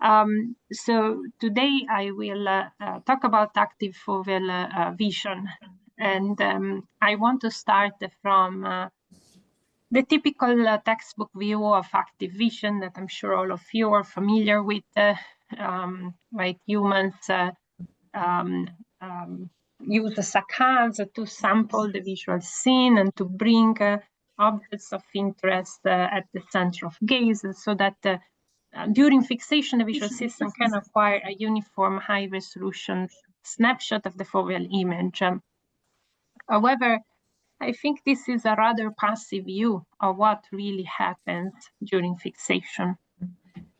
So today I will talk about active foveal vision, and I want to start from the typical textbook view of active vision that I'm sure all of you are familiar with. Right, humans use the saccades to sample the visual scene and to bring objects of interest at the center of gaze, so that during fixation, the visual system can acquire a uniform high-resolution snapshot of the foveal image. However, I think this is a rather passive view of what really happens during fixation.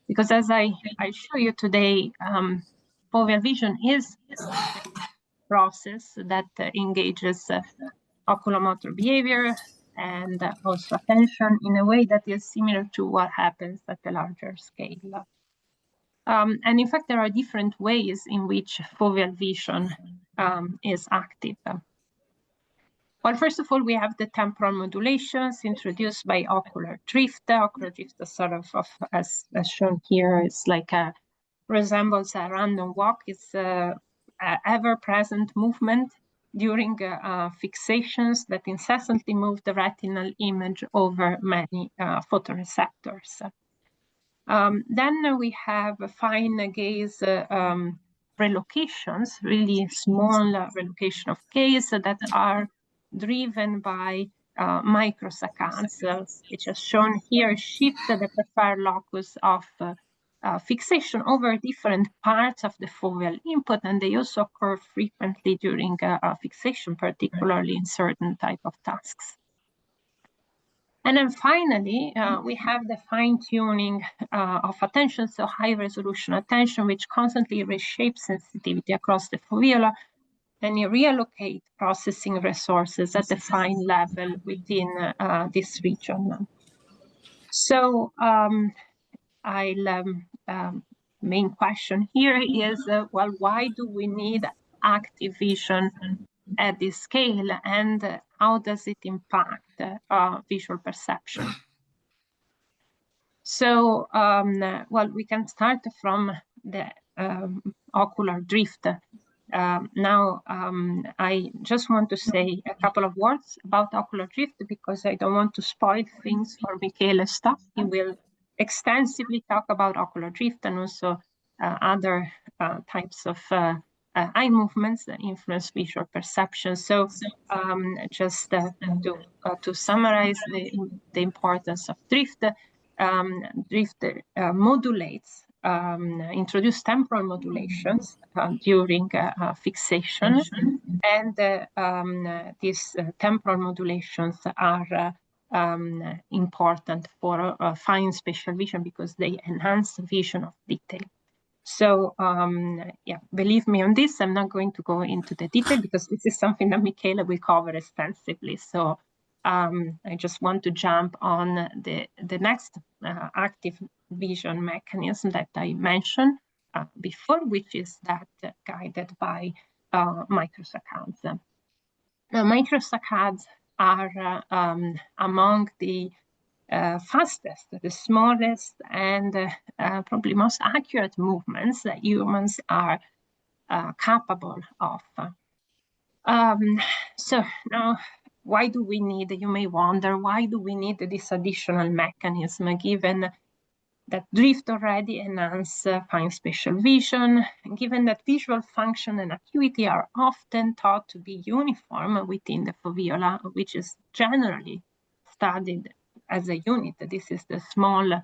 Because as I show you today, foveal vision is a process that engages oculomotor behavior and also attention in a way that is similar to what happens at a larger scale. And in fact, there are different ways in which foveal vision is active. Well, first of all, we have the temporal modulations introduced by ocular drift. Ocular drift is sort of as shown here, it's like resembles a random walk. It's ever-present movement during fixations that incessantly move the retinal image over many photoreceptors. Then we have fine gaze relocations, really small relocation of gaze that are driven by microsaccades, which is shown here, shift the preferred locus of fixation over different parts of the foveal input, and they also occur frequently during fixation, particularly in certain type of tasks. And then finally, we have the fine-tuning of attention, so high-resolution attention, which constantly reshapes sensitivity across the foveola, and you reallocate processing resources at the fine level within this region. So main question here is, well, why do we need active vision at this scale, and how does it impact visual perception? So, well, we can start from the ocular drift. Now, I just want to say a couple of words about ocular drift because I don't want to spoil things for Michele's stuff. He will extensively talk about ocular drift and also other types of eye movements that influence visual perception. So just to summarize the importance of drift, drift modulates, introduce temporal modulations during fixation, and these temporal modulations are important for fine spatial vision because they enhance the vision of detail. So yeah, believe me on this, I'm not going to go into the detail because this is something that Michele will cover extensively. So I just want to jump on the next active vision mechanism that I mentioned before, which is that guided by microsaccades. Now, microsaccades are among the fastest, the smallest, and probably most accurate movements that humans are capable of. So now, why do we need, you may wonder, why do we need this additional mechanism, given that drift already enhance fine spatial vision, and given that visual function and acuity are often thought to be uniform within the foveola, which is generally studied as a unit. This is the small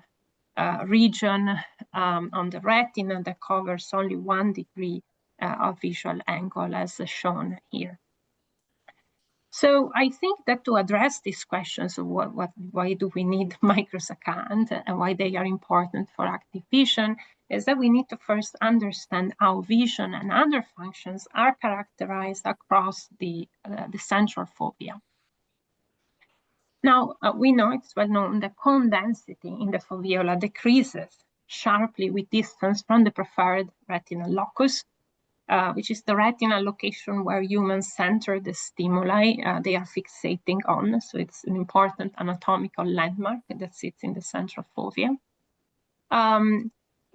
region on the retina that covers only 1 degree of visual angle, as shown here. So I think that to address these questions of why do we need microsaccades and why they are important for active vision, is that we need to first understand how vision and other functions are characterized across the central fovea. Now, we know, it's well known, the cone density in the foveola decreases sharply with distance from the preferred retinal locus, which is the retinal location where humans center the stimuli they are fixating on. So it's an important anatomical landmark that sits in the central fovea.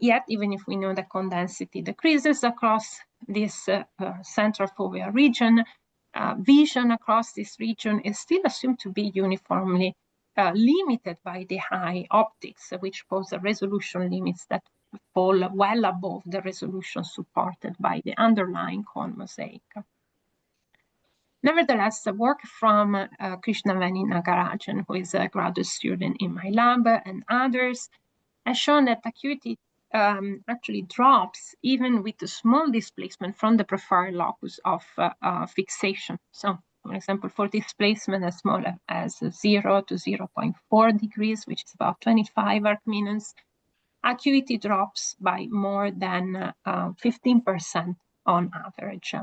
Yet, even if we know that cone density decreases across this central foveal region, vision across this region is still assumed to be uniformly limited by the high optics, which pose resolution limits that fall well above the resolution supported by the underlying cone mosaic. Nevertheless, the work from Krishnaveni Nagarajan, who is a graduate student in my lab, and others, has shown that acuity actually drops even with a small displacement from the preferred locus of fixation. So, for example, for displacement as small as 0 to 0.4 degrees, which is about 25 arcminutes, acuity drops by more than 15% on average.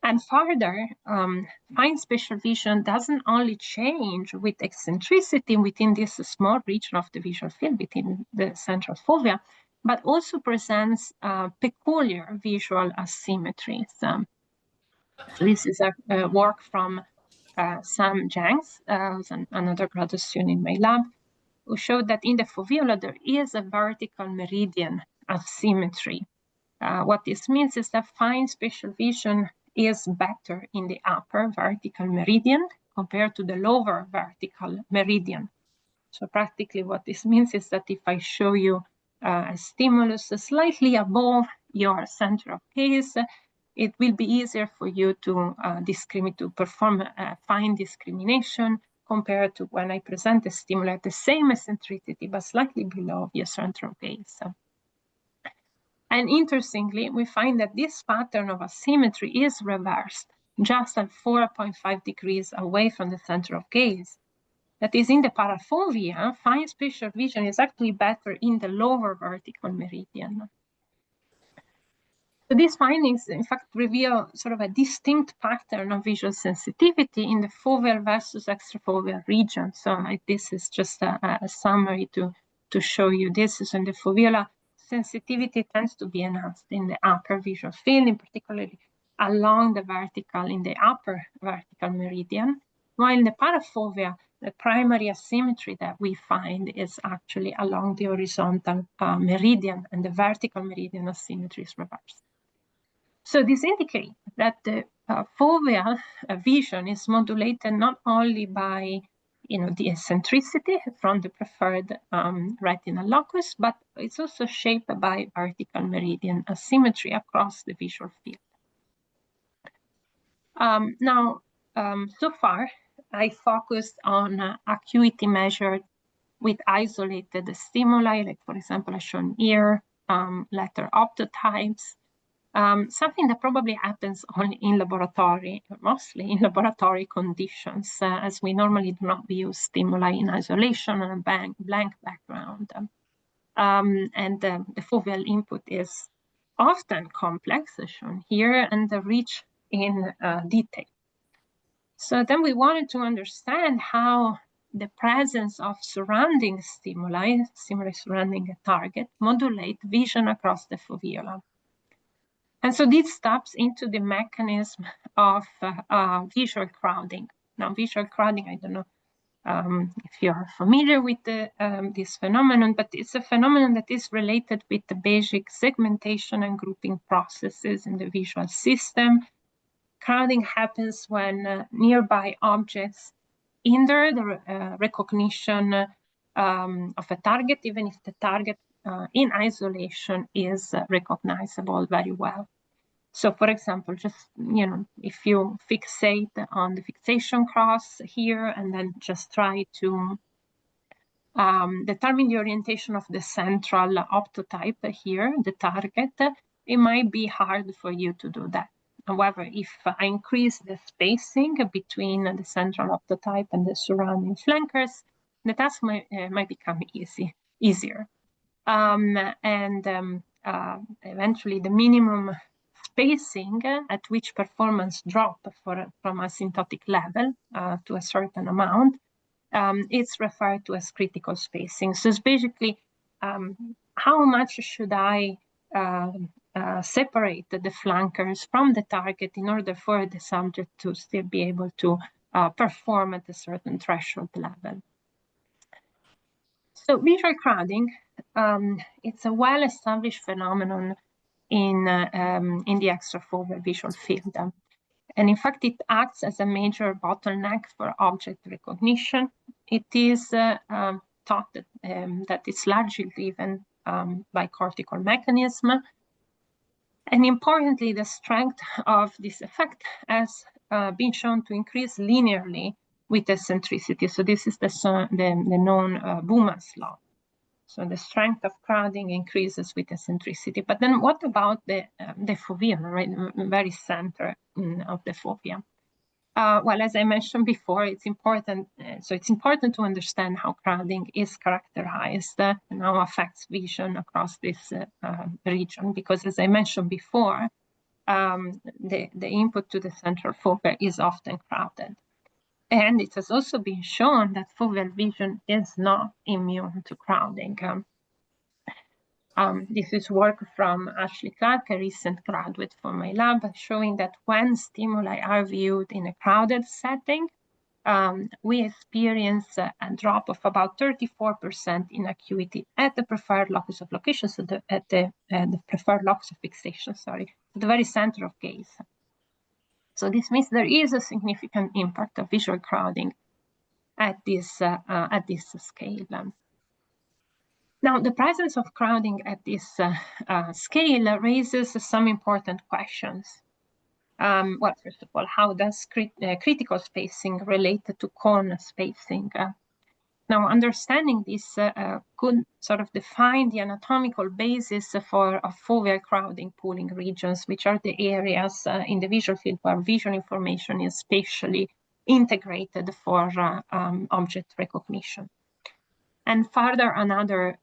And further, fine spatial vision doesn't only change with eccentricity within this small region of the visual field within the central fovea, but also presents peculiar visual asymmetries. So this is a work from Sam Jenks, who's another graduate student in my lab, who showed that in the foveola there is a vertical meridian asymmetry. What this means is that fine spatial vision is better in the upper vertical meridian compared to the lower vertical meridian. So practically what this means is that if I show you a stimulus slightly above your center of gaze, it will be easier for you to perform fine discrimination compared to when I present a stimuli at the same eccentricity but slightly below your center of gaze. And interestingly, we find that this pattern of asymmetry is reversed just at 4.5 degrees away from the center of gaze. That is, in the parafovea, fine spatial vision is actually better in the lower vertical meridian. So these findings, in fact, reveal sort of a distinct pattern of visual sensitivity in the foveal versus extrafoveal region. So this is just a summary to show you this. So in the foveola, sensitivity tends to be enhanced in the upper visual field, in particularly along the vertical, in the upper vertical meridian, while in the parafovea, the primary asymmetry that we find is actually along the horizontal meridian, and the vertical meridian asymmetry is reversed. So this indicates that the foveal vision is modulated not only by the eccentricity from the preferred retinal locus, but it's also shaped by vertical meridian asymmetry across the visual field. So far, I focused on acuity measured with isolated stimuli, like for example, as shown here, letter optotypes, something that probably happens only in laboratory, mostly in laboratory conditions, as we normally do not use stimuli in isolation on a blank background. And the foveal input is often complex, as shown here, and rich in detail. So then we wanted to understand how the presence of surrounding stimuli surrounding a target, modulate vision across the foveola. And so this taps into the mechanism of visual crowding. Now, visual crowding, I don't know if you're familiar with this phenomenon, but it's a phenomenon that is related with the basic segmentation and grouping processes in the visual system. Crowding happens when nearby objects hinder the recognition of a target, even if the target in isolation is recognizable very well. So, for example, just, if you fixate on the fixation cross here and then just try to determine the orientation of the central optotype here, the target, it might be hard for you to do that. However, if I increase the spacing between the central optotype and the surrounding flankers, the task might become easier. Eventually, the minimum spacing at which performance drop from asymptotic level to a certain amount, it's referred to as critical spacing. So it's basically how much should I separate the flankers from the target in order for the subject to still be able to perform at a certain threshold level. So visual crowding it's a well-established phenomenon in the extrafoveal visual field. And in fact, it acts as a major bottleneck for object recognition. It is thought that it's largely driven by cortical mechanism. And importantly, the strength of this effect has been shown to increase linearly with eccentricity. So this is the known Booman's law. So the strength of crowding increases with eccentricity. But then what about the foveal, right? Very center of the fovea? Well, as I mentioned before, it's important. So it's important to understand how crowding is characterized and how affects vision across this region. Because as I mentioned before, the input to the central fovea is often crowded. And it has also been shown that foveal vision is not immune to crowding. This is work from Ashley Clark, a recent graduate from my lab, showing that when stimuli are viewed in a crowded setting, we experience a drop of about 34% in acuity at the preferred locus of location, so at the preferred locus of fixation, sorry, the very center of gaze. So this means there is a significant impact of visual crowding at this scale. Now, the presence of crowding at this scale raises some important questions. Well, first of all, how does critical spacing relate to cone spacing? Now, understanding this could sort of define the anatomical basis for foveal crowding pooling regions, which are the areas in the visual field where vision information is spatially integrated for object recognition. And further, another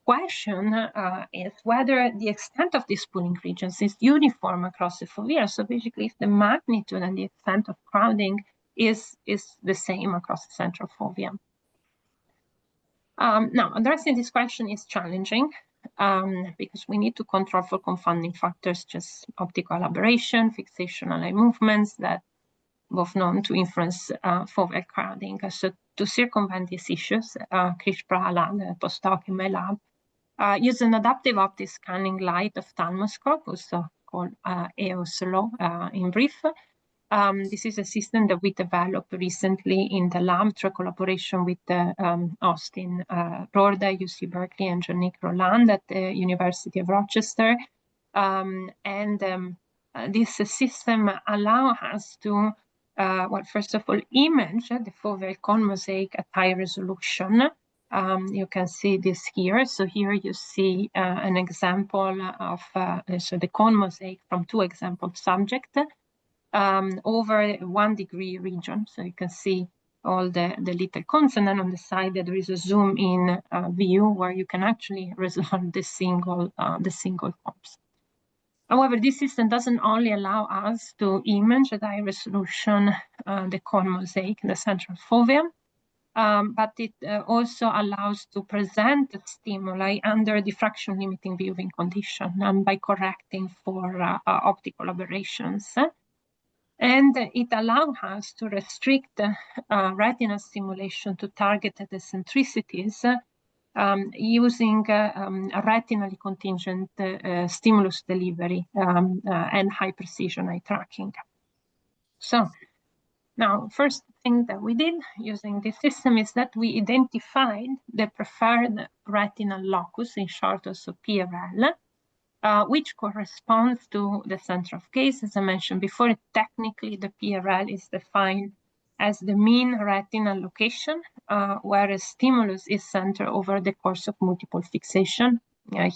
question is whether the extent of these pooling regions is uniform across the fovea. So basically, if the magnitude and the extent of crowding is the same across the central fovea. Now, addressing this question is challenging because we need to control for confounding factors, just optical aberration, fixational eye movements that both known to influence foveal crowding. So to circumvent these issues, Krish Prahalad, a postdoc in my lab, used an adaptive optic scanning light ophthalmoscope, also called AOSLO in brief. This is a system that we developed recently in the lab through collaboration with Austin Rorda, UC Berkeley, and Jean-Nic Roland at the University of Rochester. This system allows us to, well, first of all, image the foveal cone mosaic at high resolution. You can see this here. So here you see an example of so the cone mosaic from two example subjects. Over 1 degree region. So you can see all the little cones, and then on the side there is a zoom in view where you can actually resolve the single cones. However, this system doesn't only allow us to image at high resolution the cone mosaic in the central fovea, but it also allows to present the stimuli under diffraction limiting viewing condition and by correcting for optical aberrations. And it allows us to restrict retinal stimulation to targeted eccentricities using a retinal-contingent stimulus delivery and high precision eye tracking. So now, first thing that we did using this system is that we identified the preferred retinal locus, in short also PRL, which corresponds to the center of gaze. As I mentioned before, technically the PRL is defined as the mean retinal location, where a stimulus is centered over the course of multiple fixation.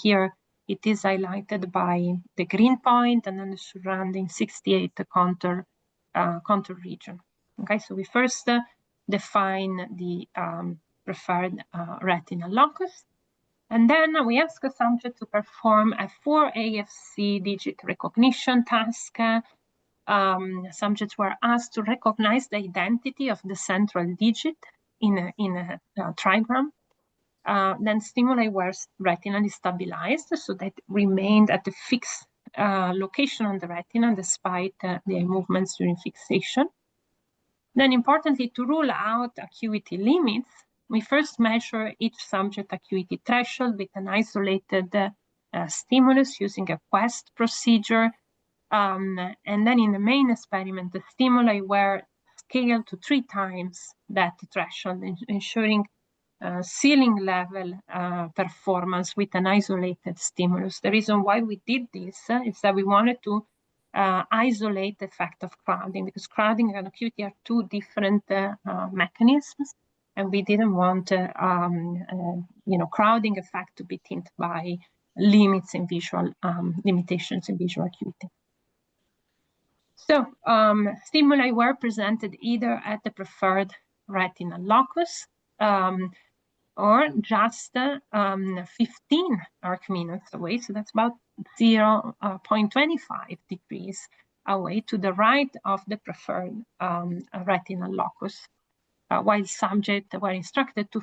Here it is highlighted by the green point and then the surrounding 68 contour region. Okay, so we first define the preferred retinal locus. And then we ask a subject to perform a 4 AFC digit recognition task. Subjects were asked to recognize the identity of the central digit in a trigram. Then stimuli were retinally stabilized, so that remained at a fixed location on the retina despite the movements during fixation. Then importantly, to rule out acuity limits, we first measure each subject acuity threshold with an isolated stimulus using a Quest procedure. And then in the main experiment, the stimuli were scaled to 3 times that threshold, ensuring ceiling level performance with an isolated stimulus. The reason why we did this is that we wanted to isolate the effect of crowding, because crowding and acuity are 2 different mechanisms, and we didn't want crowding effect to be tinted by limits in visual limitations in visual acuity. So stimuli were presented either at the preferred retinal locus or just 15 arcminutes away, so that's about 0.25 degrees away to the right of the preferred retinal locus, while subjects were instructed to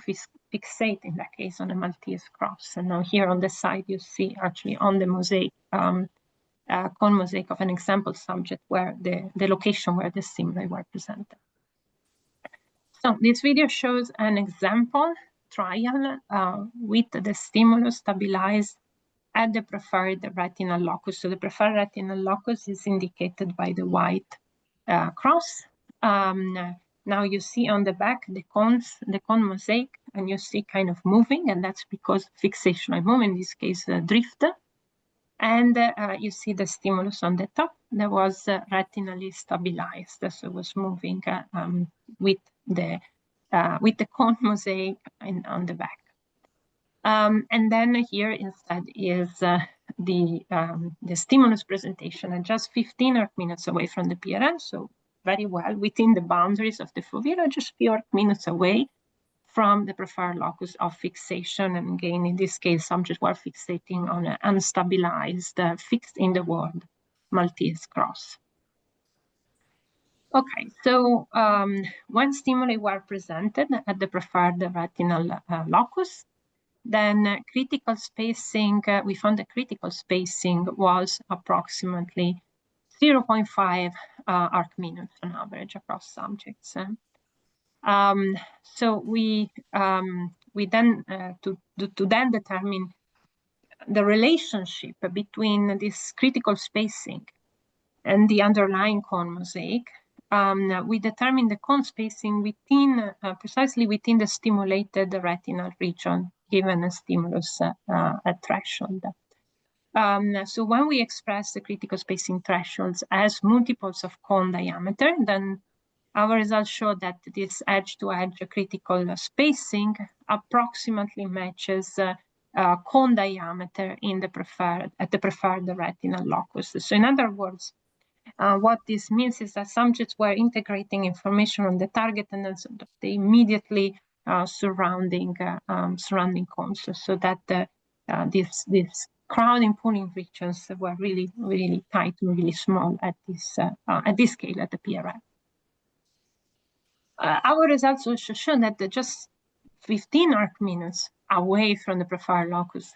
fixate, in that case, on a Maltese cross. And now here on the side, you see actually on the mosaic, cone mosaic of an example subject where the location where the stimuli were presented. So this video shows an example trial with the stimulus stabilized at the preferred retinal locus. So the preferred retinal locus is indicated by the white cross. Now you see on the back the cone mosaic, and you see kind of moving, and that's because fixational movement, in this case drift. And you see the stimulus on the top that was retinally stabilized, so it was moving with the cone mosaic on the back. And then here instead is the stimulus presentation at just 15 arcminutes away from the PRN, so very well within the boundaries of the foveola, just few arcminutes away from the preferred locus of fixation. And again, in this case, subjects were fixating on an unstabilized, fixed in the world Maltese cross. Okay, so when stimuli were presented at the preferred retinal locus, then critical spacing, we found the critical spacing was approximately 0.5 arcminutes on average across subjects. So we then to then determine the relationship between this critical spacing and the underlying cone mosaic. We determine the cone spacing within precisely within the stimulated retinal region given a stimulus at threshold. So when we express the critical spacing thresholds as multiples of cone diameter, then our results show that this edge-to-edge critical spacing approximately matches cone diameter in the preferred retinal locus. So in other words, what this means is that subjects were integrating information on the target and then sort of the immediately surrounding cones, so that these crowding pooling regions were really tight and really small at this scale at the PRN. Our results also show that just 15 arcminutes away from the preferred locus,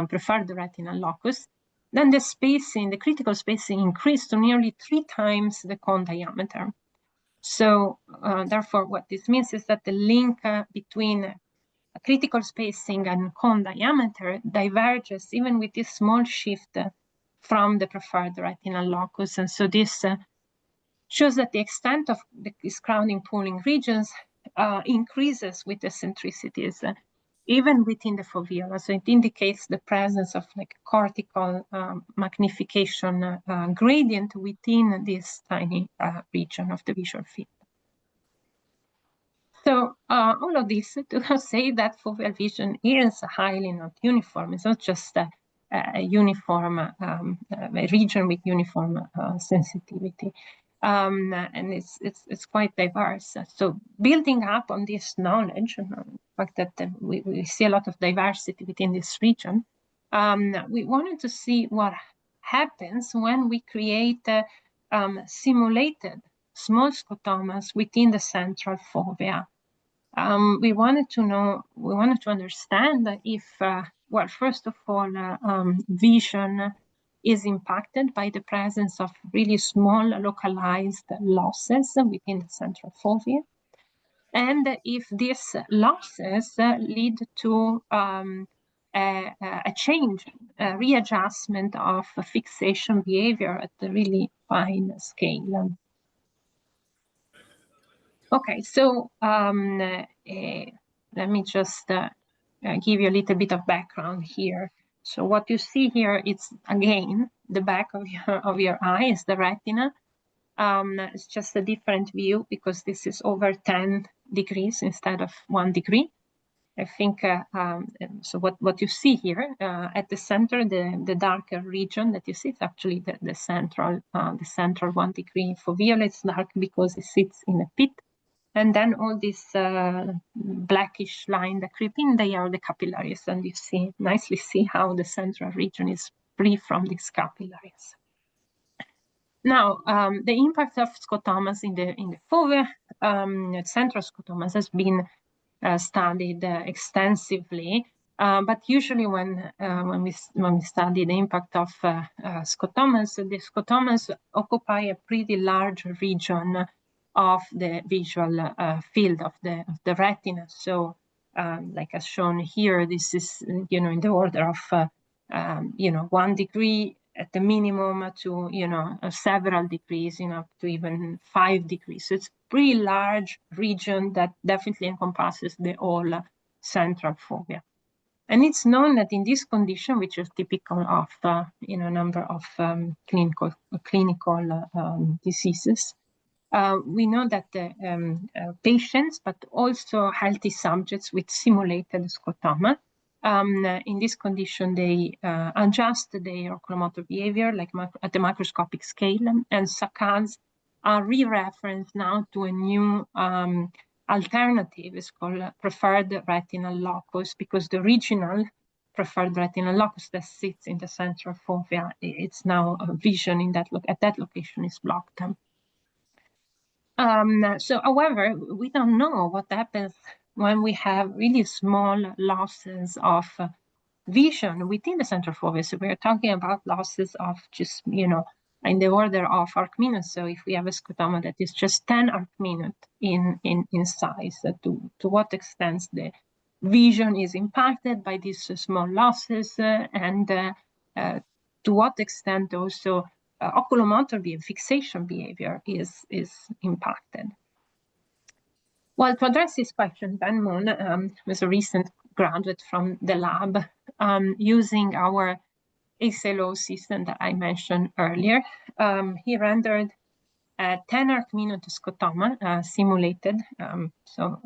preferred retinal locus, then the spacing, the critical spacing, increased to nearly 3 times the cone diameter. So therefore, what this means is that the link between critical spacing and cone diameter diverges even with this small shift from the preferred retinal locus. And so this shows that the extent of these crowding pooling regions increases with eccentricities, even within the foveola. So it indicates the presence of like cortical magnification gradient within this tiny region of the visual field. So all of this to say that foveal vision is highly not uniform. It's not just a uniform a region with uniform sensitivity. And it's quite diverse. So building up on this knowledge, the fact that we see a lot of diversity within this region, we wanted to see what happens when we create simulated small scotomas within the central fovea. We wanted to understand if, well, first of all, vision is impacted by the presence of really small localized losses within the central fovea. and if these losses lead to a change, a readjustment of fixation behavior at a really fine scale. Okay, so let me just give you a little bit of background here. So what you see here is, again, the back of your eye is the retina. It's just a different view because this is over 10 degrees instead of 1 degree. I think, so what you see here at the center, the darker region that you see is actually the central 1 degree foveal. It's dark because it sits in a pit. And then all this blackish line that creep in, they are the capillaries. And you nicely see how the central region is free from these capillaries. Now, the impact of scotomas in the fovea, central scotomas, has been studied extensively. But usually when we study the impact of scotomas, the scotomas occupy a pretty large region of the visual field of the retina. So, like as shown here, this is in the order of 1 degree at the minimum to several degrees, up to even 5 degrees. So it's a pretty large region that definitely encompasses the whole central fovea. And it's known that in this condition, which is typical of a number of clinical diseases, we know that patients, but also healthy subjects with simulated scotoma, in this condition, they adjust their oculomotor behavior like at the microscopic scale, and saccades are re-referenced now to a new alternative. It's called preferred retinal locus, because the original preferred retinal locus that sits in the central fovea, it's now vision at that location is blocked. So, however, we don't know what happens when we have really small losses of vision within the central fovea. So we're talking about losses of just, in the order of arcminute. So if we have a scotoma that is just 10 arcminute in size, to what extent the vision is impacted by these small losses, and to what extent also oculomotor behavior, fixation behavior is impacted. Well, to address this question, Ben Moon was a recent graduate from the lab using our AOSLO system that I mentioned earlier. He rendered a 10 arcminute scotoma simulated. So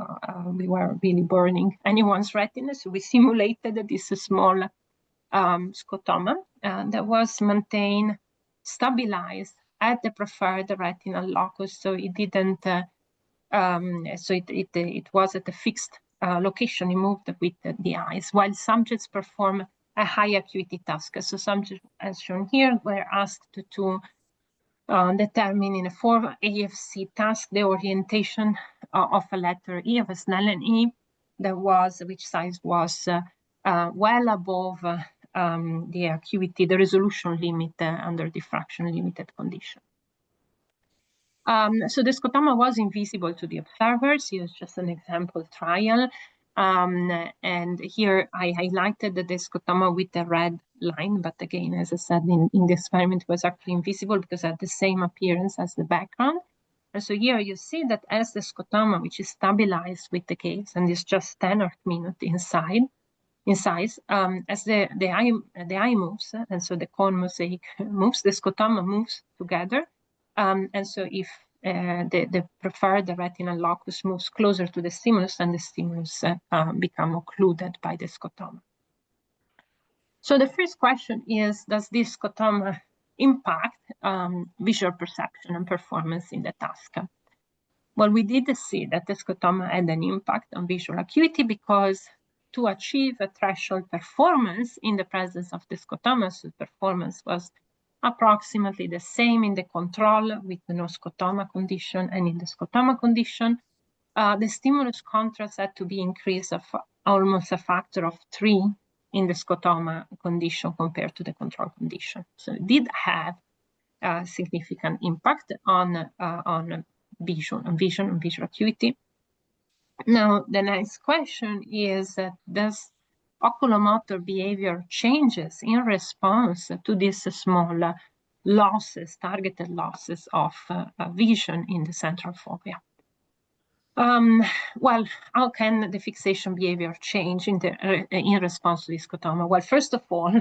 we were really burning anyone's retina. So we simulated this small scotoma that was maintained stabilized at the preferred retinal locus. So it didn't, it was at a fixed location. It moved with the eyes, while subjects perform a high acuity task. So subjects, as shown here, were asked to determine in a 4 AFC task the orientation of a letter E, of a Snellen E, which size was well above the acuity, the resolution limit under diffraction limited condition. So the scotoma was invisible to the observers. Here's just an example trial. And here I highlighted the scotoma with the red line, but again, as I said, in the experiment, it was actually invisible because it had the same appearance as the background. And so here you see that as the scotoma, which is stabilized with the gaze and is just 10 arcminute in size, as the eye moves, and so the cone mosaic moves, the scotoma moves together. And so if the preferred retinal locus moves closer to the stimulus, and the stimulus become occluded by the scotoma. So the first question is, does this scotoma impact visual perception and performance in the task? Well, we did see that the scotoma had an impact on visual acuity, because to achieve a threshold performance in the presence of the scotoma, so performance was approximately the same in the control with the no scotoma condition and in the scotoma condition. The stimulus contrast had to be increased of almost a factor of 3 in the scotoma condition compared to the control condition. So it did have a significant impact on vision and visual acuity. Now, the next question is, does oculomotor behavior changes in response to these small losses, targeted losses of vision in the central fovea? Well, how can the fixation behavior change in response to scotoma? Well, first of all,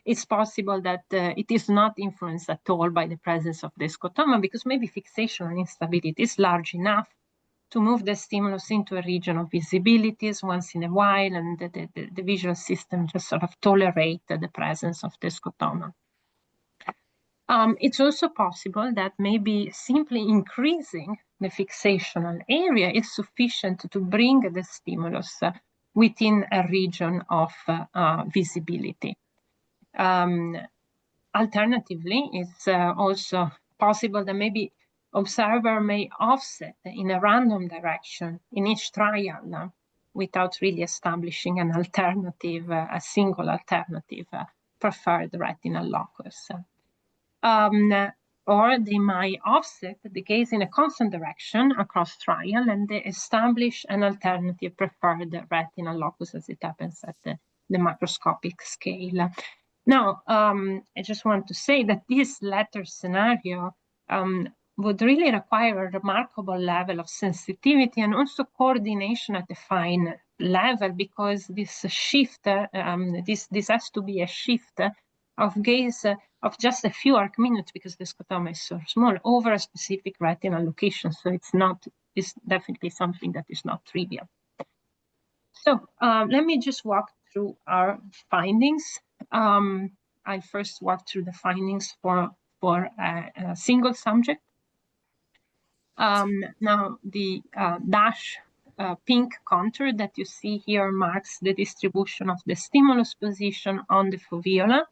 it's possible that it is not influenced at all by the presence of the scotoma, because maybe fixation instability is large enough to move the stimulus into a region of visibilities once in a while, and the visual system just sort of tolerate the presence of the scotoma. It's also possible that maybe simply increasing the fixational area is sufficient to bring the stimulus within a region of visibility. Alternatively, it's also possible that maybe observer may offset in a random direction in each trial without really establishing an alternative, a single alternative preferred retinal locus. Or they might offset the gaze in a constant direction across trial, and they establish an alternative preferred retinal locus as it happens at the macroscopic scale. Now, I just want to say that this latter scenario would really require a remarkable level of sensitivity and also coordination at the fine level, because this shift, this has to be a shift of gaze of just a few arcminutes, because the scotoma is so small, over a specific retinal location. So it's definitely something that is not trivial. So let me just walk through our findings. I'll first walk through the findings for a single subject. Now, the dash pink contour that you see here marks the distribution of the stimulus position on the foveola.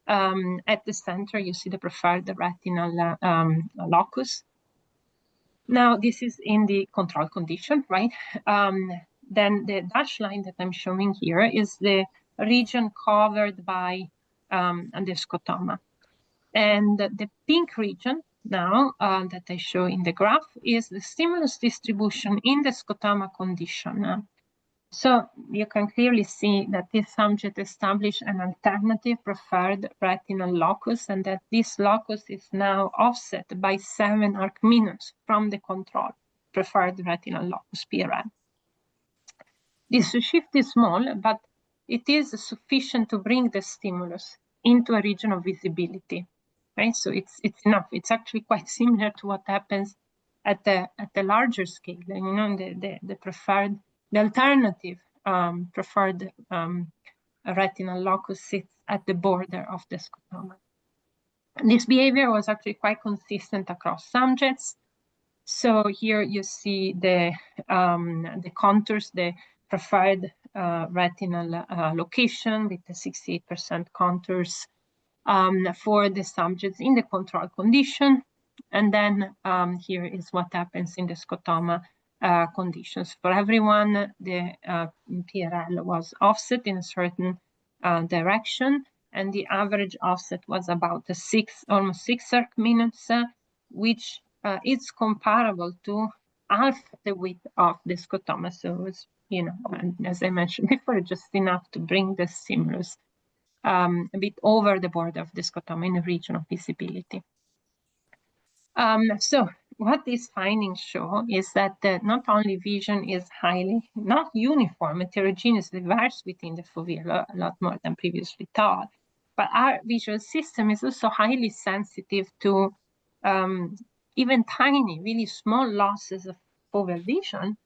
At the center, you see the preferred retinal locus. Now, this is in the control condition, right? Then the dashed line that I'm showing here is the region covered by the scotoma. And the pink region now that I show in the graph is the stimulus distribution in the scotoma condition. So you can clearly see that this subject established an alternative preferred retinal locus, and that this locus is now offset by 7 arcminutes from the control preferred retinal locus PRL. This shift is small, but it is sufficient to bring the stimulus into a region of visibility. Right? So it's enough. It's actually quite similar to what happens at the larger scale. You know, the alternative preferred retinal locus sits at the border of the scotoma. This behavior was actually quite consistent across subjects. So here you see the contours, the preferred retinal location with the 68% contours for the subjects in the control condition. And then here is what happens in the scotoma conditions. For everyone, the PRL was offset in a certain direction, and the average offset was about almost 6 arcminutes, which is comparable to half the width of the scotoma. So it's, you know, as I mentioned before, just enough to bring the stimulus a bit over the border of the scotoma in the region of visibility. So what these findings show is that not only vision is highly not uniform, heterogeneous, diverse within the foveola, a lot more than previously thought, but our visual system is also highly sensitive to even tiny, really small losses of foveal vision,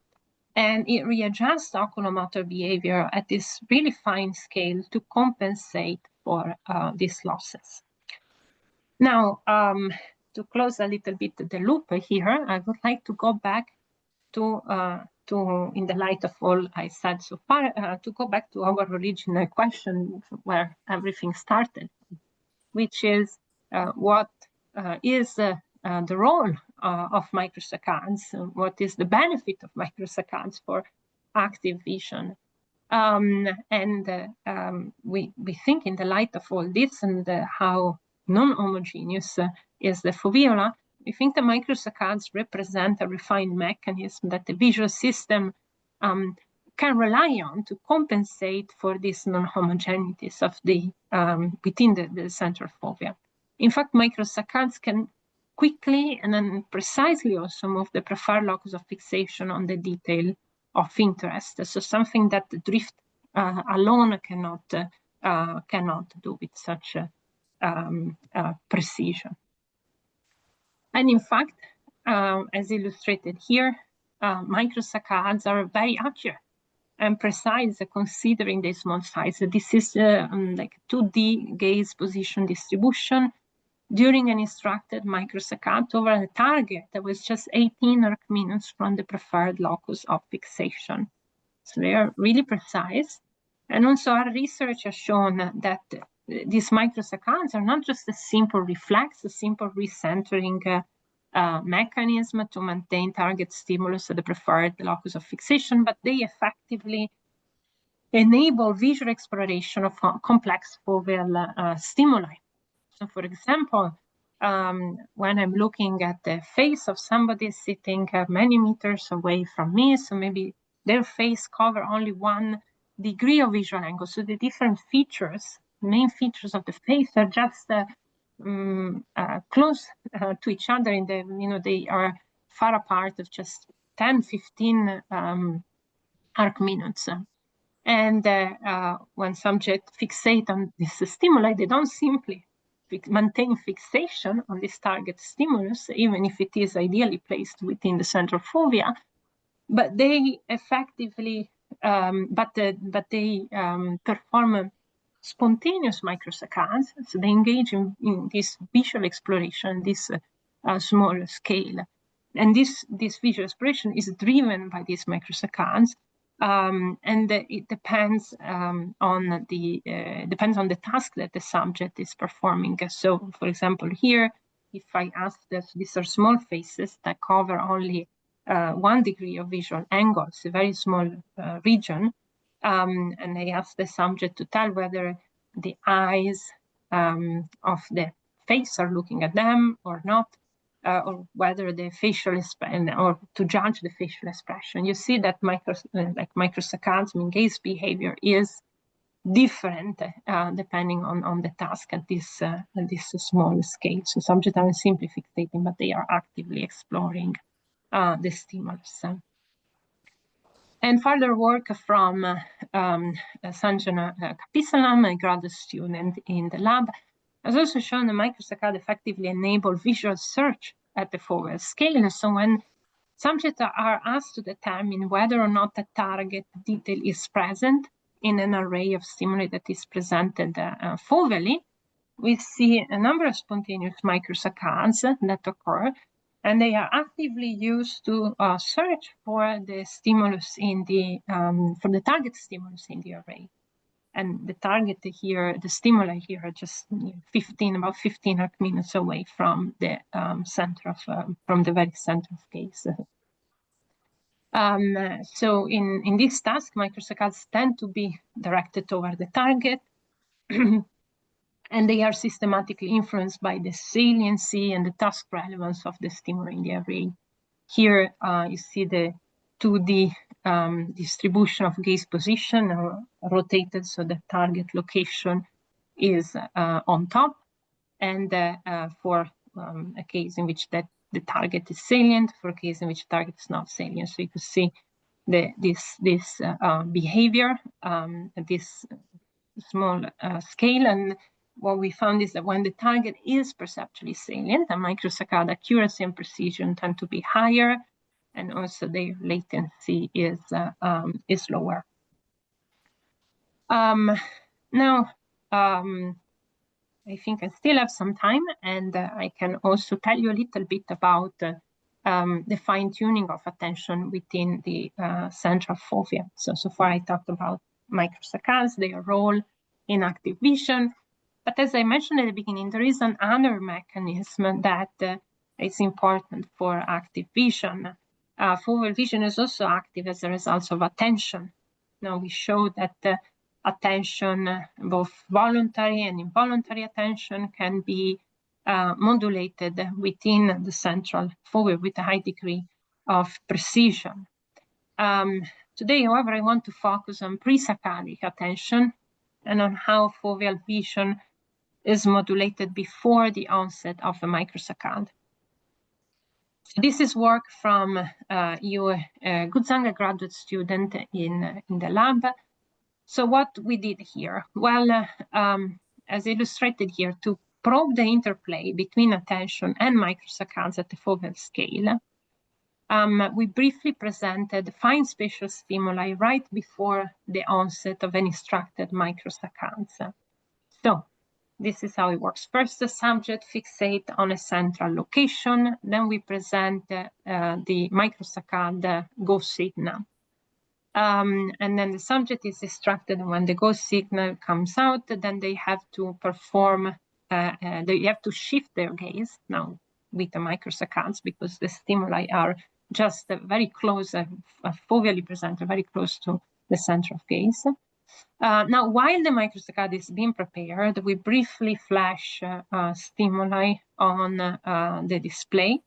and it readjusts oculomotor behavior at this really fine scale to compensate for these losses. Now, to close a little bit the loop here, I would like to go back to in the light of all I said so far, to go back to our original question where everything started, which is what is the role of microsaccades? What is the benefit of microsaccades for active vision? We think in the light of all this and how non-homogeneous is the foveola, we think the microsaccades represent a refined mechanism that the visual system can rely on to compensate for these non-homogeneities of the within the central fovea. In fact, microsaccades can quickly and then precisely also move the preferred locus of fixation on the detail of interest. So something that the drift alone cannot do with such precision. And in fact, as illustrated here, microsaccades are very accurate and precise considering the small size. So this is like 2D gaze position distribution during an instructed microsaccade over a target that was just 18 arcminutes from the preferred locus of fixation. So they are really precise. And also our research has shown that these microsaccades are not just a simple reflex, a simple recentering mechanism to maintain target stimulus at the preferred locus of fixation, but they effectively enable visual exploration of complex foveal stimuli. So for example, when I'm looking at the face of somebody sitting many meters away from me, so maybe their face cover only 1 degree of visual angle, so the different features, main features of the face are just close to each other in the, they are far apart of just 10, 15 arcminutes. And when subjects fixate on this stimuli, they don't simply maintain fixation on this target stimulus, even if it is ideally placed within the central fovea, but they effectively, perform spontaneous microsaccades, so they engage in this visual exploration, this small scale. And this visual exploration is driven by these microsaccades, and it depends on the task that the subject is performing. So, for example, here, if I ask that these are small faces that cover only 1 degree of visual angle, it's a very small region, and I ask the subject to tell whether the eyes of the face are looking at them or not, or whether the facial or to judge the facial expression. You see that microsaccades, gaze behavior is different depending on the task at this small scale. So subjects aren't simply fixating, but they are actively exploring the stimulus. And further work from Sanjana Kapisalam, a graduate student in the lab, has also shown that microsaccades effectively enable visual search at the foveal scale. So when subjects are asked to determine whether or not a target detail is present in an array of stimuli that is presented foveally, we see a number of spontaneous microsaccades that occur, and they are actively used to search for the stimulus in the for the target stimulus in the array. And the target here, the stimuli here, are just about 15 arcminutes away from the center of from the very center of gaze. So in this task, microsaccades tend to be directed toward the target, and they are systematically influenced by the saliency and the task relevance of the stimuli in the array. Here you see the 2D distribution of gaze position rotated, so the target location is on top, and for a case in which the target is salient, for a case in which the target is not salient. So you can see this behavior at this small scale. And what we found is that when the target is perceptually salient, the microsaccade accuracy and precision tend to be higher, and also their latency is lower. Now, I think I still have some time, and I can also tell you a little bit about the fine-tuning of attention within the central fovea. So far I talked about microsaccades, their role in active vision. But as I mentioned at the beginning, there is another mechanism that is important for active vision. Foveal vision is also active as a result of attention. Now we show that attention, both voluntary and involuntary attention, can be modulated within the central fovea with a high degree of precision. Today, however, I want to focus on presaccadic attention and on how foveal vision is modulated before the onset of a microsaccade. This is work from Yu Guzhang, a graduate student in the lab. So what we did here? Well, as illustrated here, to probe the interplay between attention and microsaccades at the foveal scale, we briefly presented fine spatial stimuli right before the onset of an instructed microsaccades. So this is how it works. First, the subject fixate on a central location. Then we present the microsaccade go signal. And then the subject is distracted, and when the go signal comes out, then they have to perform, they have to shift their gaze now with the microsaccades because the stimuli are just very close, foveally presented, very close to the center of gaze. Now, while the microsaccade is being prepared, we briefly flash stimuli on the display.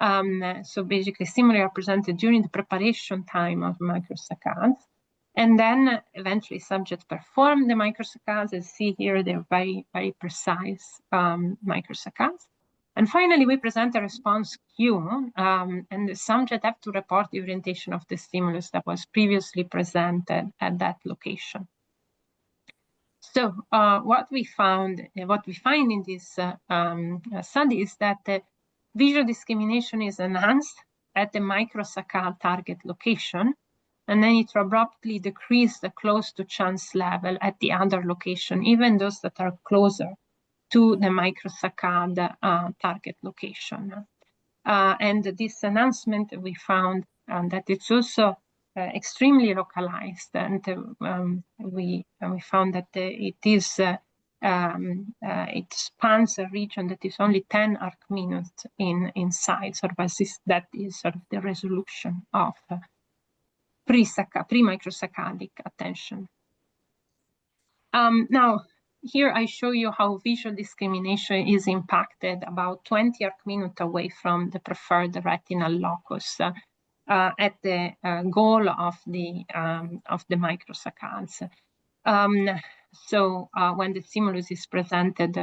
So basically, stimuli are presented during the preparation time of microsaccades. And then eventually subjects perform the microsaccades. As you see here, they're very, very precise microsaccades. And finally, we present a response cue, and the subject have to report the orientation of the stimulus that was previously presented at that location. So what we find in this study is that visual discrimination is enhanced at the microsaccade target location, and then it abruptly decreased close to chance level at the other location, even those that are closer to the microsaccade target location. And this enhancement, we found that it's also extremely localized, and we found that it spans a region that is only 10 arcminute in size. Sort of that is sort of the resolution of pre-microsaccadic attention. Now, here I show you how visual discrimination is impacted about 20 arcminute away from the preferred retinal locus at the goal of the microsaccades. So when the stimulus is presented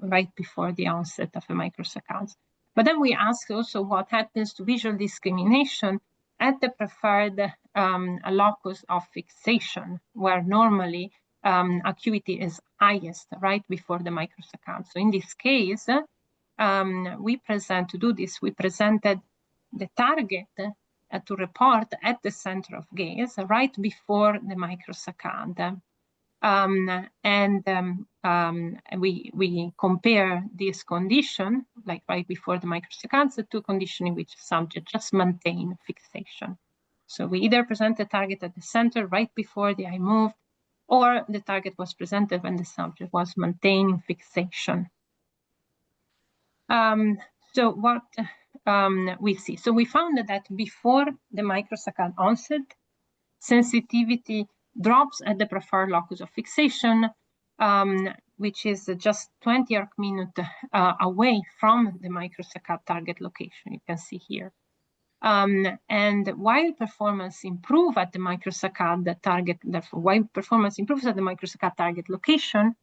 right before the onset of a microsaccades. But then we ask also what happens to visual discrimination at the preferred locus of fixation, where normally acuity is highest right before the microsaccade. So in this case, we presented the target to report at the center of gaze right before the microsaccade. We compare this condition, like right before the microsaccades, to condition in which subject just maintain fixation. So we either present the target at the center right before the eye moved, or the target was presented when the subject was maintaining fixation. So what we see? So we found that before the microsaccade onset, sensitivity drops at the preferred locus of fixation, which is just 20 arcminute away from the microsaccade target location, you can see here. And while performance improves at the microsaccade target, therefore, while performance improves at the microsaccade target location,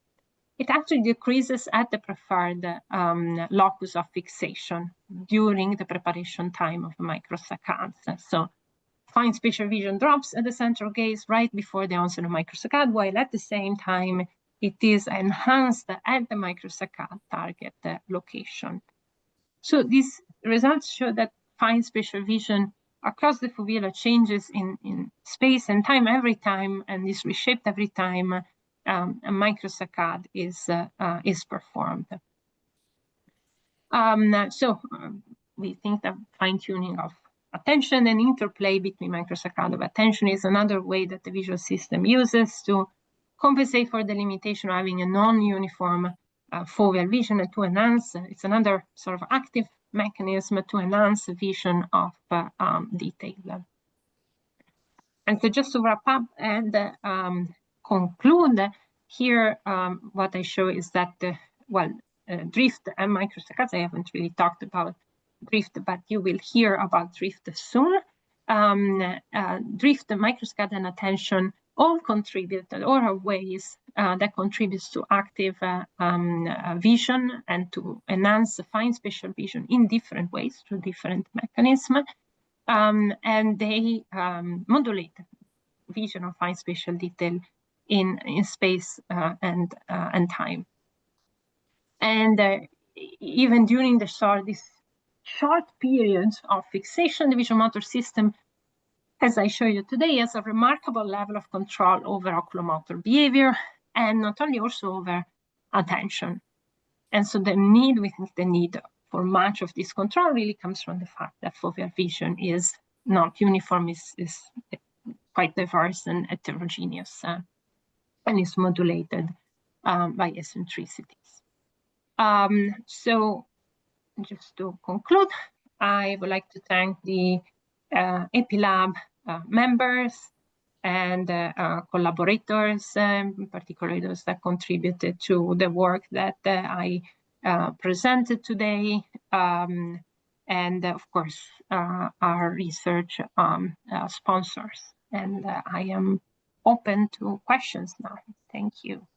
it actually decreases at the preferred locus of fixation during the preparation time of microsaccades. So fine spatial vision drops at the central gaze right before the onset of microsaccade, while at the same time it is enhanced at the microsaccade target location. So these results show that fine spatial vision across the foveola changes in space and time every time, and is reshaped every time a microsaccade is performed. We think that fine-tuning of attention and interplay between microsaccade of attention is another way that the visual system uses to compensate for the limitation of having a non-uniform foveal vision and to enhance. It's another sort of active mechanism to enhance vision of detail. And so just to wrap up and conclude here, what I show is that, drift and microsaccades, I haven't really talked about drift, but you will hear about drift soon. drift, microscatter attention, all contributed, all are ways that contributes to active vision and to enhance fine spatial vision in different ways through different mechanisms. And they modulate vision of fine spatial detail in space and time. And even during these short periods of fixation, the visual motor system, as I show you today, has a remarkable level of control over oculomotor behavior, and not only also over attention. And so we think the need for much of this control really comes from the fact that foveal vision is not uniform, is quite diverse and heterogeneous, and is modulated by eccentricities. So just to conclude, I would like to thank the EpiLab members and collaborators, particularly those that contributed to the work that I presented today, and of course our research sponsors. And I am open to questions now. Thank you.